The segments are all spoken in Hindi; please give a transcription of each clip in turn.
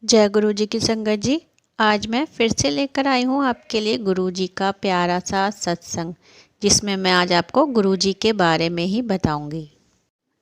जय गुरु जी की संगत जी। आज मैं फिर से लेकर आई हूँ आपके लिए गुरु जी का प्यारा सा सत्संग, जिसमें मैं आज आपको गुरु जी के बारे में ही बताऊंगी।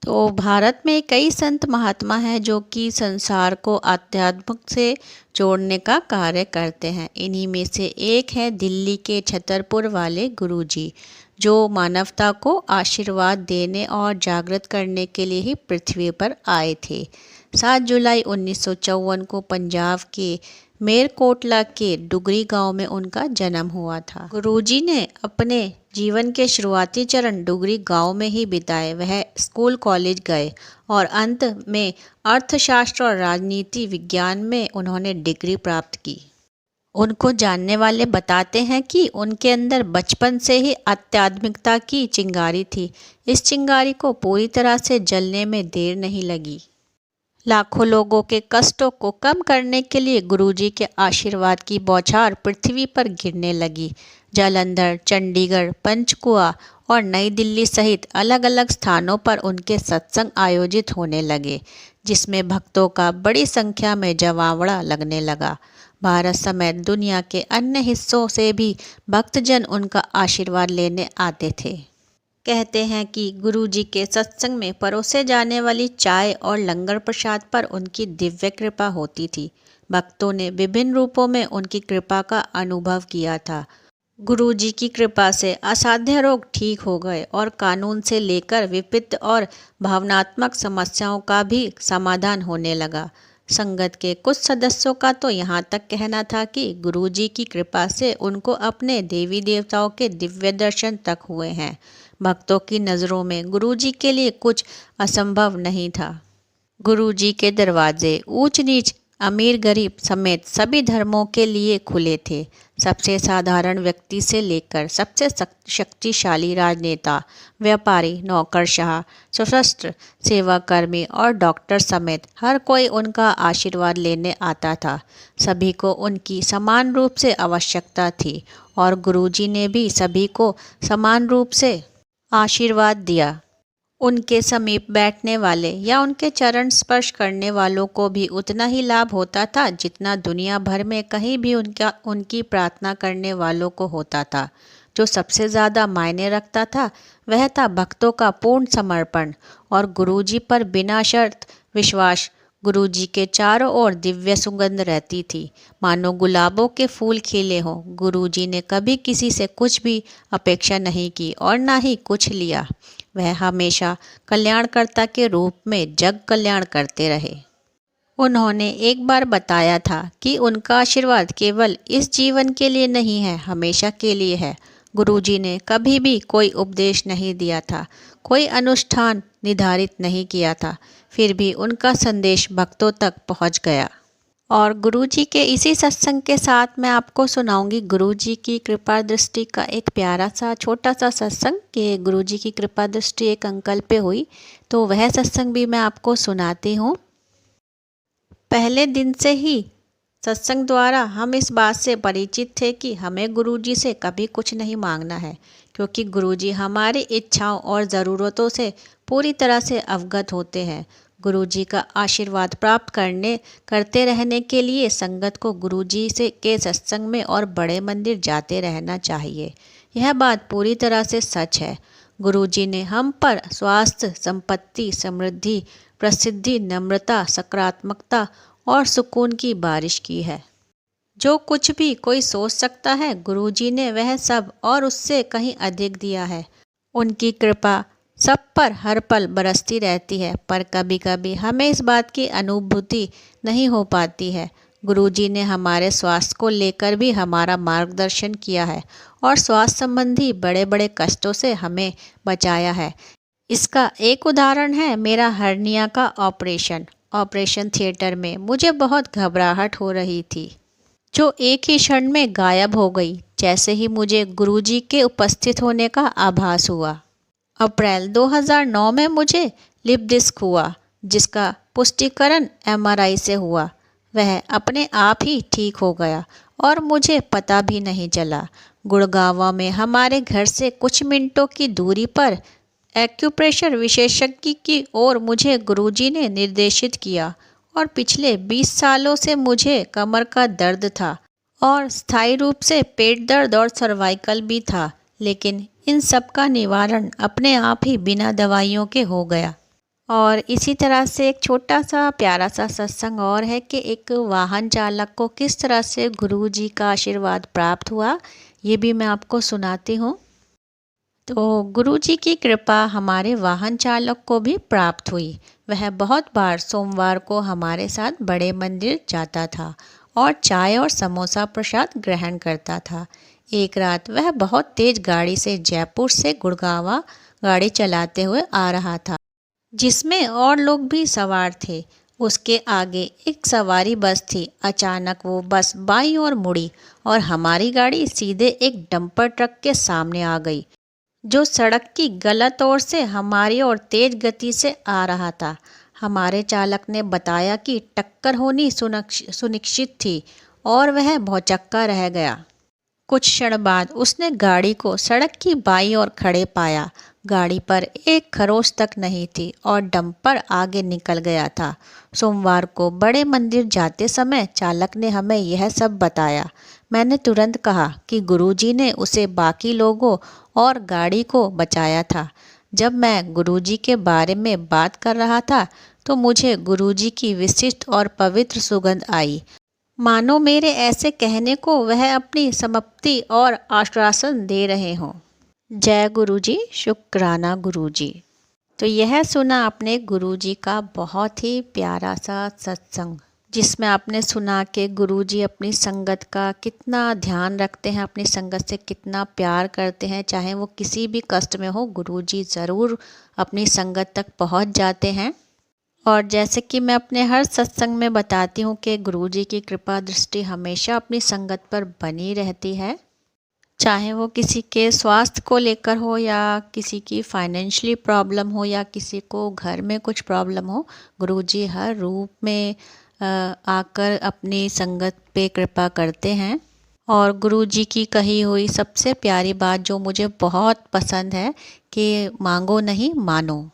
तो भारत में कई संत महात्मा हैं जो कि संसार को आध्यात्म से जोड़ने का कार्य करते हैं। इन्हीं में से एक है दिल्ली के छतरपुर वाले गुरु जी, जो मानवता को आशीर्वाद देने और जागृत करने के लिए ही पृथ्वी पर आए थे। 7 जुलाई 1954 को पंजाब के मेरकोटला के डुगरी गांव में उनका जन्म हुआ था। गुरुजी ने अपने जीवन के शुरुआती चरण डुगरी गांव में ही बिताए। वह स्कूल कॉलेज गए और अंत में अर्थशास्त्र और राजनीति विज्ञान में उन्होंने डिग्री प्राप्त की। उनको जानने वाले बताते हैं कि उनके अंदर बचपन से ही आध्यात्मिकता की चिंगारी थी। इस चिंगारी को पूरी तरह से जलने में देर नहीं लगी। लाखों लोगों के कष्टों को कम करने के लिए गुरुजी के आशीर्वाद की बौछार पृथ्वी पर गिरने लगी। जालंधर, चंडीगढ़, पंचकुला और नई दिल्ली सहित अलग अलग स्थानों पर उनके सत्संग आयोजित होने लगे, जिसमें भक्तों का बड़ी संख्या में जमावड़ा लगने लगा। भारत समेत दुनिया के अन्य हिस्सों से भी भक्तजन उनका आशीर्वाद लेने आते थे। कहते हैं कि गुरु जी के सत्संग में परोसे जाने वाली चाय और लंगर प्रसाद पर उनकी दिव्य कृपा होती थी। भक्तों ने विभिन्न रूपों में उनकी कृपा का अनुभव किया था। गुरु जी की कृपा से असाध्य रोग ठीक हो गए और कानून से लेकर वित्त और भावनात्मक समस्याओं का भी समाधान होने लगा। संगत के कुछ सदस्यों का तो यहाँ तक कहना था कि गुरु जी की कृपा से उनको अपने देवी देवताओं के दिव्य दर्शन तक हुए हैं। भक्तों की नज़रों में गुरुजी के लिए कुछ असंभव नहीं था। गुरुजी के दरवाजे ऊंच नीच, अमीर गरीब समेत सभी धर्मों के लिए खुले थे। सबसे साधारण व्यक्ति से लेकर सबसे शक्तिशाली राजनेता, व्यापारी, नौकरशाह, सशस्त्र सेवाकर्मी और डॉक्टर समेत हर कोई उनका आशीर्वाद लेने आता था। सभी को उनकी समान रूप से आवश्यकता थी और गुरुजी ने भी सभी को समान रूप से आशीर्वाद दिया। उनके समीप बैठने वाले या उनके चरण स्पर्श करने वालों को भी उतना ही लाभ होता था जितना दुनिया भर में कहीं भी उनकी प्रार्थना करने वालों को होता था। जो सबसे ज़्यादा मायने रखता था वह था भक्तों का पूर्ण समर्पण और गुरुजी पर बिना शर्त विश्वास। गुरुजी के चारों ओर दिव्य सुगंध रहती थी, मानो गुलाबों के फूल खिले हों। गुरुजी ने कभी किसी से कुछ भी अपेक्षा नहीं की और ना ही कुछ लिया। वह हमेशा कल्याणकर्ता के रूप में जग कल्याण करते रहे। उन्होंने एक बार बताया था कि उनका आशीर्वाद केवल इस जीवन के लिए नहीं है, हमेशा के लिए है। गुरुजी ने कभी भी कोई उपदेश नहीं दिया था, कोई अनुष्ठान निर्धारित नहीं किया था, फिर भी उनका संदेश भक्तों तक पहुंच गया। और गुरुजी के इसी सत्संग के साथ मैं आपको सुनाऊंगी गुरुजी की कृपा दृष्टि का एक प्यारा सा छोटा सा सत्संग कि गुरुजी की कृपा दृष्टि एक अंकल पे हुई, तो वह सत्संग भी मैं आपको सुनाती हूँ। पहले दिन से ही सत्संग द्वारा हम इस बात से परिचित थे कि हमें गुरुजी से कभी कुछ नहीं मांगना है, क्योंकि गुरुजी हमारी इच्छाओं और ज़रूरतों से पूरी तरह से अवगत होते हैं। गुरुजी का आशीर्वाद प्राप्त करते रहने के लिए संगत को गुरुजी के सत्संग में और बड़े मंदिर जाते रहना चाहिए। यह बात पूरी तरह से सच है। गुरुजी ने हम पर स्वास्थ्य, संपत्ति, समृद्धि, प्रसिद्धि, नम्रता, सकारात्मकता और सुकून की बारिश की है। जो कुछ भी कोई सोच सकता है गुरुजी ने वह सब और उससे कहीं अधिक दिया है। उनकी कृपा सब पर हर पल बरसती रहती है, पर कभी कभी हमें इस बात की अनुभूति नहीं हो पाती है। गुरुजी ने हमारे स्वास्थ्य को लेकर भी हमारा मार्गदर्शन किया है और स्वास्थ्य संबंधी बड़े बड़े कष्टों से हमें बचाया है। इसका एक उदाहरण है मेरा हर्निया का ऑपरेशन थिएटर में मुझे बहुत घबराहट हो रही थी, जो एक ही क्षण में गायब हो गई जैसे ही मुझे गुरुजी के उपस्थित होने का आभास हुआ। अप्रैल 2009 में मुझे लिप डिस्क हुआ, जिसका पुष्टिकरण MRI से हुआ। वह अपने आप ही ठीक हो गया और मुझे पता भी नहीं चला। गुड़गांव में हमारे घर से कुछ मिनटों की दूरी पर एक्यूप्रेशर विशेषज्ञ की ओर मुझे गुरुजी ने निर्देशित किया और पिछले 20 सालों से मुझे कमर का दर्द था और स्थायी रूप से पेट दर्द और सर्वाइकल भी था, लेकिन इन सब का निवारण अपने आप ही बिना दवाइयों के हो गया। और इसी तरह से एक छोटा सा प्यारा सा सत्संग और है कि एक वाहन चालक को किस तरह से गुरु जी का आशीर्वाद प्राप्त हुआ, ये भी मैं आपको सुनाती हूँ। तो गुरु जी की कृपा हमारे वाहन चालक को भी प्राप्त हुई। वह बहुत बार सोमवार को हमारे साथ बड़े मंदिर जाता था और चाय और समोसा प्रसाद ग्रहण करता था। एक रात वह बहुत तेज गाड़ी से जयपुर से गुड़गांव गाड़ी चलाते हुए आ रहा था, जिसमें और लोग भी सवार थे। उसके आगे एक सवारी बस थी। अचानक वो बस बाईं ओर मुड़ी और हमारी गाड़ी सीधे एक डंपर ट्रक के सामने आ गई, जो सड़क की गलत ओर से हमारी ओर तेज गति से आ रहा था। हमारे चालक ने बताया कि टक्कर होनी सुनिश्चित थी और वह भौचक्का रह गया। कुछ क्षण बाद उसने गाड़ी को सड़क की बाईं ओर खड़े पाया। गाड़ी पर एक खरोंच तक नहीं थी और डंपर आगे निकल गया था। सोमवार को बड़े मंदिर जाते समय चालक ने हमें यह सब बताया। मैंने तुरंत कहा कि गुरुजी ने उसे बाकी लोगों और गाड़ी को बचाया था। जब मैं गुरुजी के बारे में बात कर रहा था तो मुझे गुरुजी की विशिष्ट और पवित्र सुगंध आई, मानो मेरे ऐसे कहने को वह अपनी समाप्ति और आश्वासन दे रहे हों। जय गुरुजी, शुक्राना गुरुजी। तो यह सुना आपने गुरुजी का बहुत ही प्यारा सा सत्संग, जिसमें आपने सुना कि गुरुजी अपनी संगत का कितना ध्यान रखते हैं, अपनी संगत से कितना प्यार करते हैं। चाहे वो किसी भी कष्ट में हो, गुरुजी ज़रूर अपनी संगत तक पहुंच जाते हैं। और जैसे कि मैं अपने हर सत्संग में बताती हूँ कि गुरुजी की कृपा दृष्टि हमेशा अपनी संगत पर बनी रहती है, चाहे वो किसी के स्वास्थ्य को लेकर हो या किसी की फाइनेंशियली प्रॉब्लम हो या किसी को घर में कुछ प्रॉब्लम हो। गुरुजी हर रूप में आकर अपनी संगत पे कृपा करते हैं। और गुरुजी की कही हुई सबसे प्यारी बात जो मुझे बहुत पसंद है कि मांगो नहीं मानो।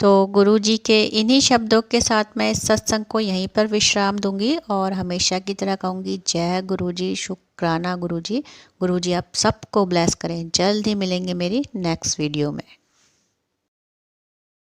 तो गुरुजी के इन्हीं शब्दों के साथ मैं इस सत्संग को यहीं पर विश्राम दूंगी और हमेशा की तरह कहूँगी जय गुरुजी, शुक्राना गुरुजी। गुरुजी आप सबको ब्लेस करें। जल्द ही मिलेंगे मेरी नेक्स्ट वीडियो में।